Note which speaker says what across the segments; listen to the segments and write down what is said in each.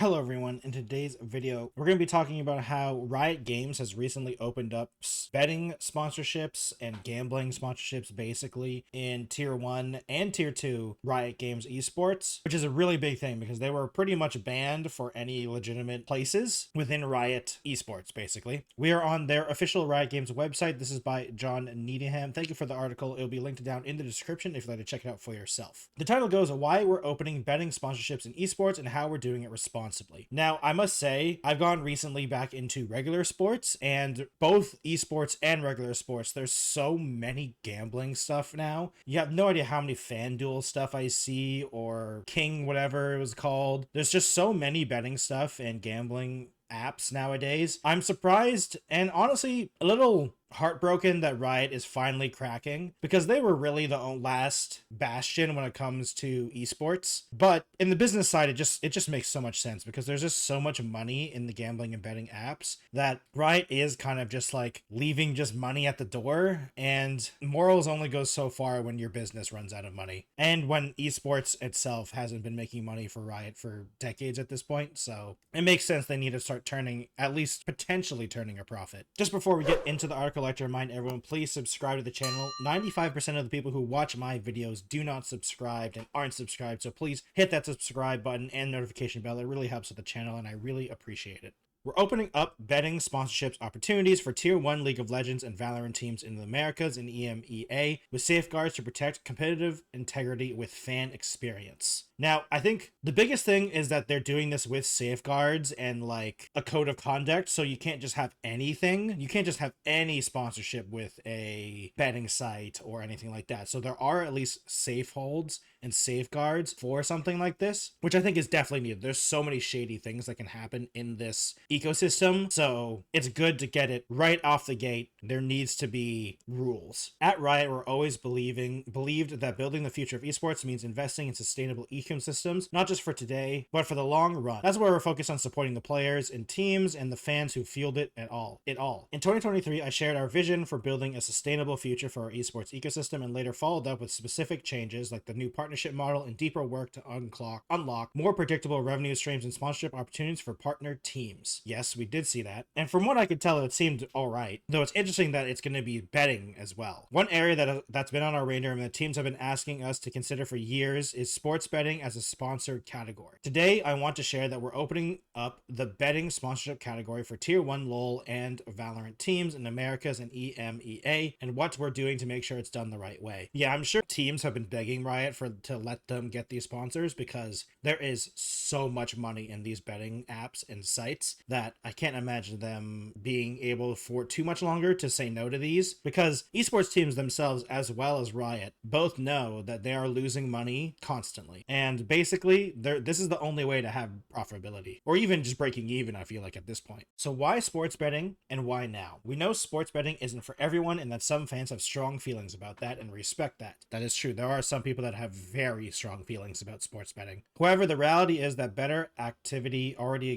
Speaker 1: Hello everyone, in today's video we're going to be talking about how Riot Games has recently opened up betting sponsorships and gambling sponsorships basically in tier 1 and tier 2 Riot Games esports, which is a really big thing because they were pretty much banned for any legitimate places within Riot esports basically. We are on their official Riot Games website. This is by John Needham. Thank you for the article. It will be linked down in the description if you'd like to check it out for yourself. The title goes, Why We're Opening Betting Sponsorships in Esports and How We're Doing It Responsibly. Now, I must say, I've gone recently back into regular sports, and both esports and regular sports, there's so many gambling stuff now. You have no idea how many FanDuel stuff I see, or King, whatever it was called. There's just so many betting stuff and gambling apps nowadays. I'm surprised and honestly a little heartbroken that Riot is finally cracking, because they were really the last bastion when it comes to esports. But in the business side, it just makes so much sense because there's just so much money in the gambling and betting apps that Riot is kind of just like leaving just money at the door, and morals only go so far when your business runs out of money and when esports itself hasn't been making money for Riot for decades at this point. So it makes sense they need to start turning, at least potentially turning, a profit. Just before we get into the article, I'd like to remind everyone, please subscribe to the channel. 95% of the people who watch my videos do not subscribe and aren't subscribed, so please hit that subscribe button and notification bell. It really helps with the channel and I really appreciate it. We're opening up betting sponsorships opportunities for Tier 1 League of Legends and Valorant teams in the Americas and EMEA with safeguards to protect competitive integrity with fan experience. Now, I think the biggest thing is that they're doing this with safeguards and like a code of conduct, so you can't just have anything. You can't just have any sponsorship with a betting site or anything like that. So there are at least safe holds and safeguards for something like this, which I think is definitely needed. There's so many shady things that can happen in this ecosystem, so it's good to get it right off the gate. There needs to be rules. At Riot, we're always believed that building the future of esports means investing in sustainable ecosystems, not just for today, but for the long run. That's where we're focused on supporting the players and teams and the fans who fueled it all. In 2023, I shared our vision for building a sustainable future for our esports ecosystem and later followed up with specific changes like the new partnership model and deeper work to unlock more predictable revenue streams and sponsorship opportunities for partner teams. Yes, we did see that. And from what I could tell, it seemed alright, though it's interesting that it's going to be betting as well. One area that's been on our radar and the teams have been asking us to consider for years is sports betting as a sponsored category. Today, I want to share that we're opening up the betting sponsorship category for Tier 1 LoL and Valorant teams in Americas and EMEA, and what we're doing to make sure it's done the right way. Yeah, I'm sure teams have been begging Riot to let them get these sponsors because there is so much money in these betting apps and sites that I can't imagine them being able for too much longer to say no to these, because esports teams themselves as well as Riot both know that they are losing money constantly, and basically this is the only way to have profitability or even just breaking even, I feel like, at this point. So why sports betting and why now? We know sports betting isn't for everyone and that some fans have strong feelings about that and respect that. That is true. There are some people that have very strong feelings about sports betting. However, the reality is that betting activity already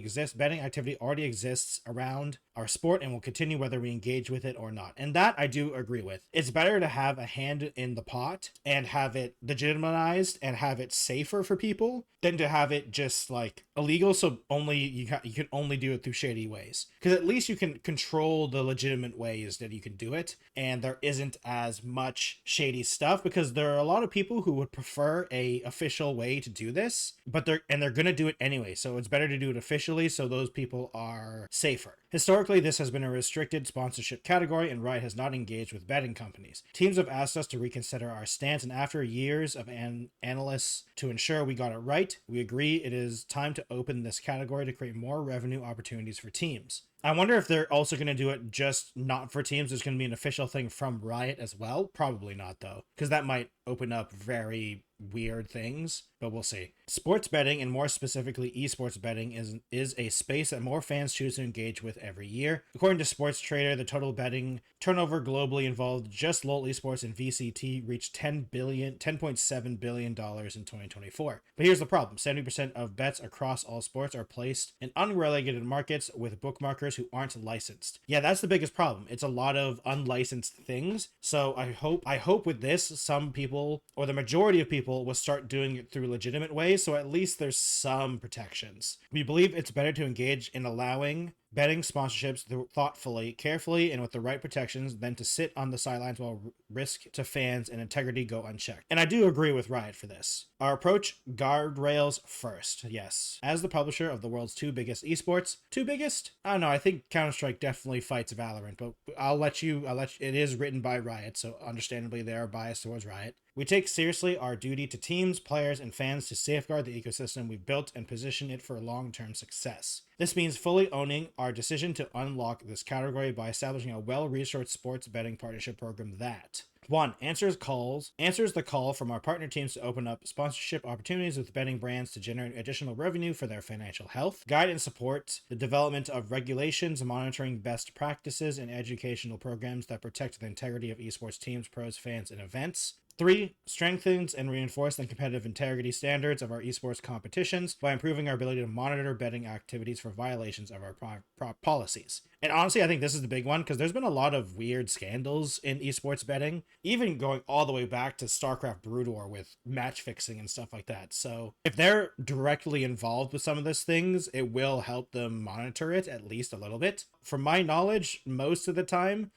Speaker 1: exists around our sport and will continue whether we engage with it or not. And that I do agree with. It's better to have a hand in the pot and have it legitimized and have it safer for people than to have it just like illegal, so only you can only do it through shady ways, because at least you can control the legitimate ways that you can do it and there isn't as much shady stuff, because there are a lot of people who would prefer a official way to do this, but they're gonna do it anyway, so it's better to do it officially so those people are safer. Historically, this has been a restricted sponsorship category and Riot has not engaged with betting companies. Teams have asked us to reconsider our stance, and after years of analysts to ensure we got it right, we agree it is time to open this category to create more revenue opportunities for teams. I wonder if they're also going to do it just not for teams. There's going to be an official thing from Riot as well. Probably not, though, because that might open up very weird things, but we'll see. Sports betting, and more specifically esports betting, is a space that more fans choose to engage with every year. According to Sports Trader, the total betting turnover globally involved just LoL esports and VCT reached $10.7 billion in 2024. But here's the problem. 70% of bets across all sports are placed in unregulated markets with bookmakers players who aren't licensed. Yeah, that's the biggest problem. It's a lot of unlicensed things. So I hope with this, some people or the majority of people will start doing it through legitimate ways. So at least there's some protections. We believe it's better to engage in allowing betting sponsorships thoughtfully, carefully, and with the right protections than to sit on the sidelines while risk to fans and integrity go unchecked. And I do agree with Riot for this. Our approach, guardrails first. Yes. As the publisher of the world's two biggest esports, two biggest? I don't know. I think Counter-Strike definitely fights Valorant, but I'll let you, it is written by Riot, so understandably they are biased towards Riot. We take seriously our duty to teams, players, and fans to safeguard the ecosystem we've built and position it for long-term success. This means fully owning our decision to unlock this category by establishing a well-resourced sports betting partnership program that 1. Answers the call from our partner teams to open up sponsorship opportunities with betting brands to generate additional revenue for their financial health. Guide and support the development of regulations, monitoring best practices, and educational programs that protect the integrity of esports teams, pros, fans, and events. 3. Strengthens and reinforce the competitive integrity standards of our esports competitions by improving our ability to monitor betting activities for violations of our policies. And honestly, I think this is the big one because there's been a lot of weird scandals in esports betting, even going all the way back to StarCraft Brood War with match fixing and stuff like that. So if they're directly involved with some of these things, it will help them monitor it at least a little bit. From my knowledge, most of the time,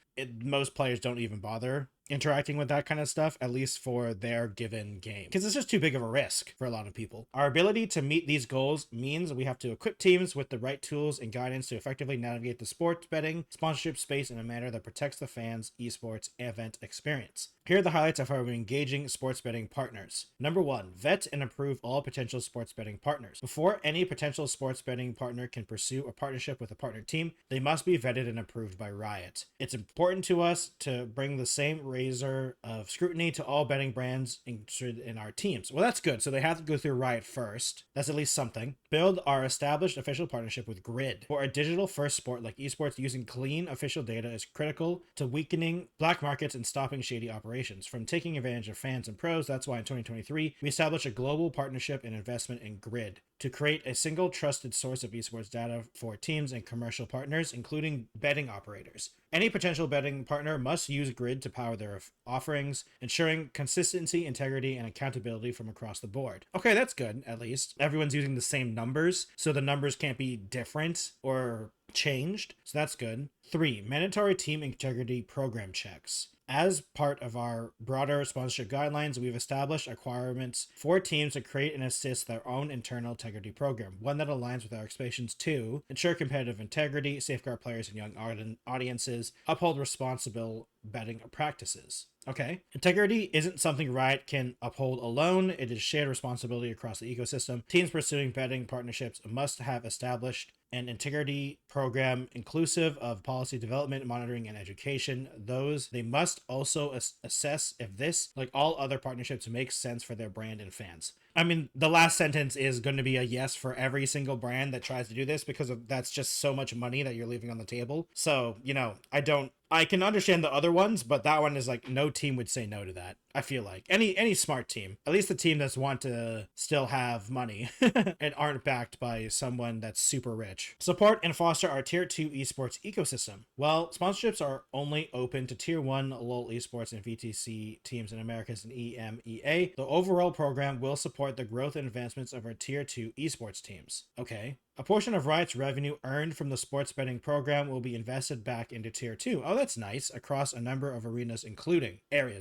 Speaker 1: most players don't even bother interacting with that kind of stuff, at least for their given game, because it's just too big of a risk for a lot of people. Our ability to meet these goals means we have to equip teams with the right tools and guidance to effectively navigate the sports betting sponsorship space in a manner that protects the fans' esports event experience. Here are the highlights of how we're engaging sports betting partners. Number 1, vet and approve all potential sports betting partners. Before any potential sports betting partner can pursue a partnership with a partner team, they must be vetted and approved by Riot. It's important to us to bring the same razor of scrutiny to all betting brands interested in our teams. Well, that's good. So they have to go through Riot first. That's at least something. Build our established official partnership with Grid. For a digital-first sport like esports, using clean official data is critical to weakening black markets and stopping shady operations from taking advantage of fans and pros. That's why in 2023, we established a global partnership and investment in Grid to create a single trusted source of esports data for teams and commercial partners, including betting operators. Any potential betting partner must use Grid to power their offerings, ensuring consistency, integrity, and accountability from across the board. Okay, that's good, at least. Everyone's using the same numbers, so the numbers can't be different or changed, so that's good. 3. Mandatory team integrity program checks. As part of our broader sponsorship guidelines, we've established requirements for teams to create and assist their own internal integrity program, one that aligns with our expectations to ensure competitive integrity, safeguard players and young audiences, uphold responsible betting practices. Okay. Integrity isn't something Riot can uphold alone. It is shared responsibility across the ecosystem. Teams pursuing betting partnerships must have established an integrity program inclusive of policy development, monitoring, and education. They must also assess if this, like all other partnerships, makes sense for their brand and fans. I mean, the last sentence is going to be a yes for every single brand that tries to do this because that's just so much money that you're leaving on the table. So, I can understand the other ones, but that one is like no team would say no to that. I feel like any smart team, at least the team that's want to still have money and aren't backed by someone that's super rich. Support and foster our tier 2 esports ecosystem. Well, sponsorships are only open to tier 1 LoL esports and VTC teams in Americas and EMEA. The overall program will support the growth and advancements of our tier 2 esports teams. Okay. A portion of Riot's revenue earned from the sports betting program will be invested back into Tier 2. Oh, that's nice. Across a number of areas,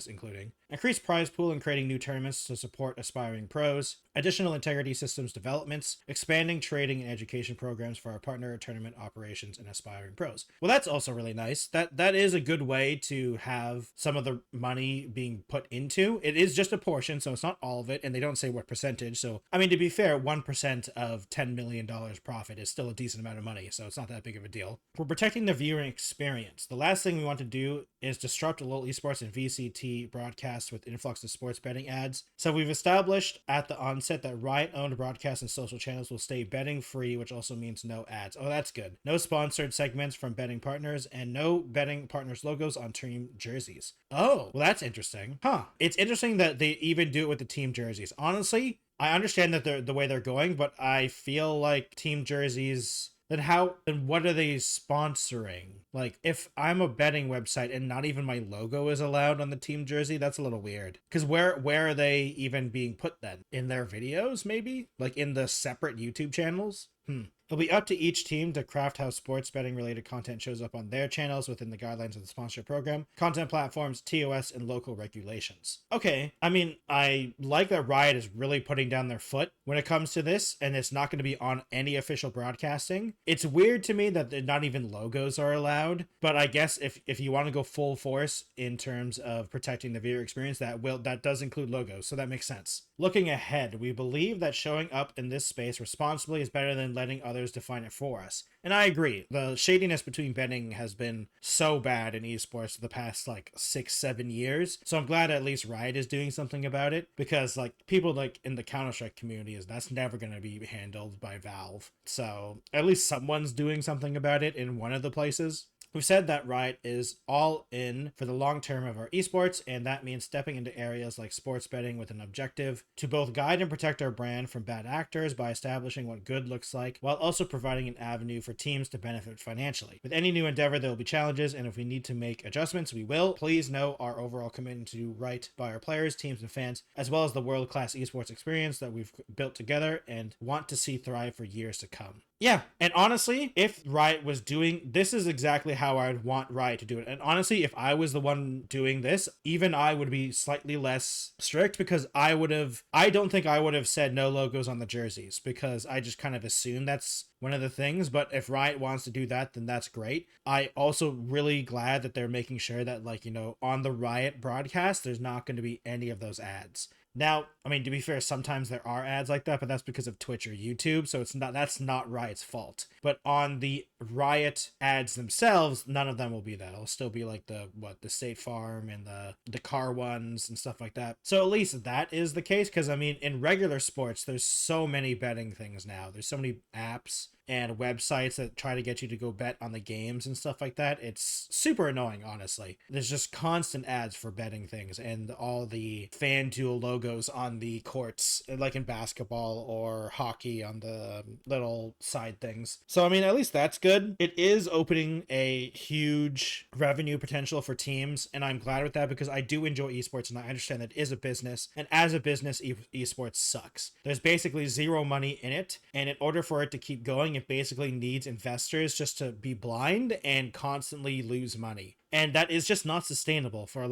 Speaker 1: including increased prize pool and creating new tournaments to support aspiring pros, additional integrity systems developments, expanding trading and education programs for our partner tournament operations and aspiring pros. Well, that's also really nice. That is a good way to have some of the money being put into. It is just a portion, so it's not all of it, and they don't say what percentage. So, I mean, to be fair, 1% of $10 million profit is still a decent amount of money, so it's not that big of a deal. We're protecting the viewing experience. The last thing we want to do is disrupt LoL esports and VCT broadcasts with influx of sports betting ads. So we've established at the onset that Riot-owned broadcasts and social channels will stay betting free, which also means no ads. Oh, that's good. No sponsored segments from betting partners and no betting partners logos on team jerseys. Oh, well, that's interesting. It's interesting that they even do it with the team jerseys. Honestly, I understand that they're the way they're going, but I feel like team jerseys then what are they sponsoring? Like, if I'm a betting website and not even my logo is allowed on the team jersey, that's a little weird. Because where are they even being put then? In their videos, maybe? Like in the separate YouTube channels? It'll be up to each team to craft how sports betting related content shows up on their channels within the guidelines of the sponsorship program, content platforms, TOS, and local regulations. Okay, I mean, I like that Riot is really putting down their foot when it comes to this, and it's not going to be on any official broadcasting. It's weird to me that not even logos are allowed, but I guess if you want to go full force in terms of protecting the viewer experience, that does include logos, so that makes sense. Looking ahead, we believe that showing up in this space responsibly is better than letting others define it for us. And I agree. The shadiness between betting has been so bad in esports for the past like 6-7 years. So I'm glad at least Riot is doing something about it, because like people like in the Counter-Strike community that's never going to be handled by Valve. So at least someone's doing something about it in one of the places. We've said that Riot is all in for the long term of our esports, and that means stepping into areas like sports betting with an objective to both guide and protect our brand from bad actors by establishing what good looks like, while also providing an avenue for teams to benefit financially. With any new endeavor, there will be challenges, and if we need to make adjustments, we will. Please know our overall commitment to do right by our players, teams, and fans, as well as the world-class esports experience that we've built together and want to see thrive for years to come. Yeah, and honestly, if Riot was doing this, is exactly how I'd want Riot to do it. And honestly, if I was the one doing this, even I would be slightly less strict, because I don't think I would have said no logos on the jerseys, because I just kind of assume that's one of the things. But if Riot wants to do that, then that's great. I also really glad that they're making sure that, like, on the Riot broadcast, there's not going to be any of those ads. Now, I mean, to be fair, sometimes there are ads like that, but that's because of Twitch or YouTube, so that's not Riot's fault. But on the Riot ads themselves, none of them will be that. It'll still be like the State Farm and the car ones and stuff like that. So at least that is the case, because I mean, in regular sports, there's so many betting things now. There's so many apps and websites that try to get you to go bet on the games and stuff like that. It's super annoying, honestly. There's just constant ads for betting things, and all the FanDuel logos on the courts, like in basketball or hockey on the little side things. So I mean, at least that's good. It is opening a huge revenue potential for teams, and I'm glad with that, because I do enjoy esports and I understand that it is a business, and as a business, esports sucks. There's basically zero money in it, and in order for it to keep going, it basically needs investors just to be blind and constantly lose money. And that is just not sustainable for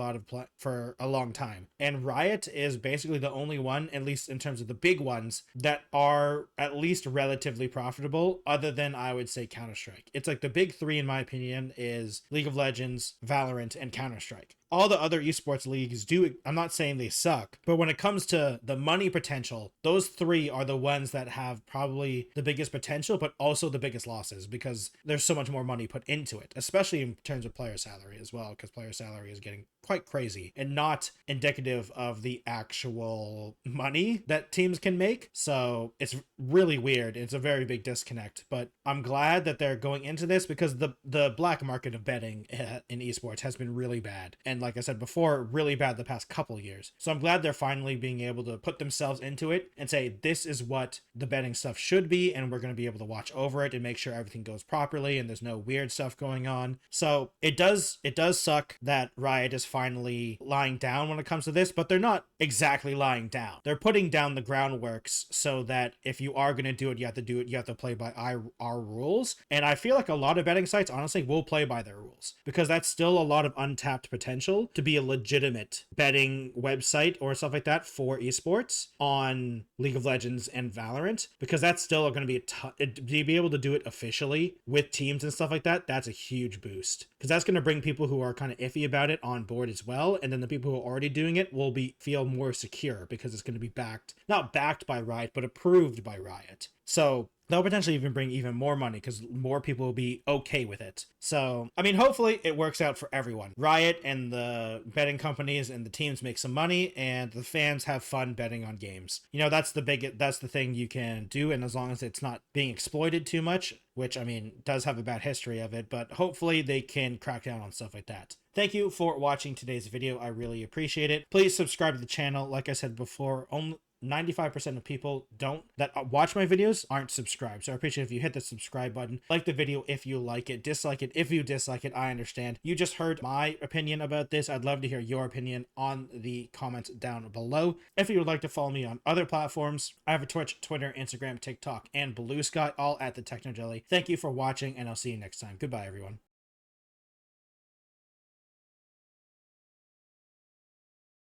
Speaker 1: for a long time. And Riot is basically the only one, at least in terms of the big ones, that are at least relatively profitable, other than, I would say, Counter-Strike. It's like the big three, in my opinion, is League of Legends, Valorant, and Counter-Strike. All the other esports leagues do, I'm not saying they suck, but when it comes to the money potential, those three are the ones that have probably the biggest potential, but also the biggest losses, because there's so much more money put into it, especially in terms of player salary as well, because player salary is getting quite crazy and not indicative of the actual money that teams can make. So it's really weird. It's a very big disconnect, but I'm glad that they're going into this, because the black market of betting in esports has been really bad. And like I said before, really bad the past couple years. So I'm glad they're finally being able to put themselves into it and say, this is what the betting stuff should be, and we're going to be able to watch over it and make sure everything goes properly and there's no weird stuff going on. So it does suck that Riot is finally lying down when it comes to this, but they're not exactly lying down. They're putting down the groundworks so that if you are going to do it, you have to play by our rules. And I feel like a lot of betting sites honestly will play by their rules, because that's still a lot of untapped potential to be a legitimate betting website or stuff like that for esports on League of Legends and Valorant, because that's still going to be to be able to do it officially with teams and stuff like that. That's a huge boost, because that's going to bring people who are kind of iffy about it on board as well, and then the people who are already doing it will feel more secure, because it's going to be not backed by Riot, but approved by Riot. So they'll potentially even bring even more money, because more people will be okay with it. So, I mean, hopefully it works out for everyone. Riot and the betting companies and the teams make some money, and the fans have fun betting on games. That's the thing you can do, and as long as it's not being exploited too much, which, I mean, does have a bad history of it, but hopefully they can crack down on stuff like that. Thank you for watching today's video. I really appreciate it. Please subscribe to the channel. Like I said before, 95% of people that watch my videos aren't subscribed. So I appreciate if you hit the subscribe button, like the video if you like it, dislike it if you dislike it. I understand. You just heard my opinion about this. I'd love to hear your opinion on the comments down below. If you would like to follow me on other platforms, I have a Twitch, Twitter, Instagram, TikTok, and Blue Sky, all at the Techno Jelly. Thank you for watching, and I'll see you next time. Goodbye, everyone.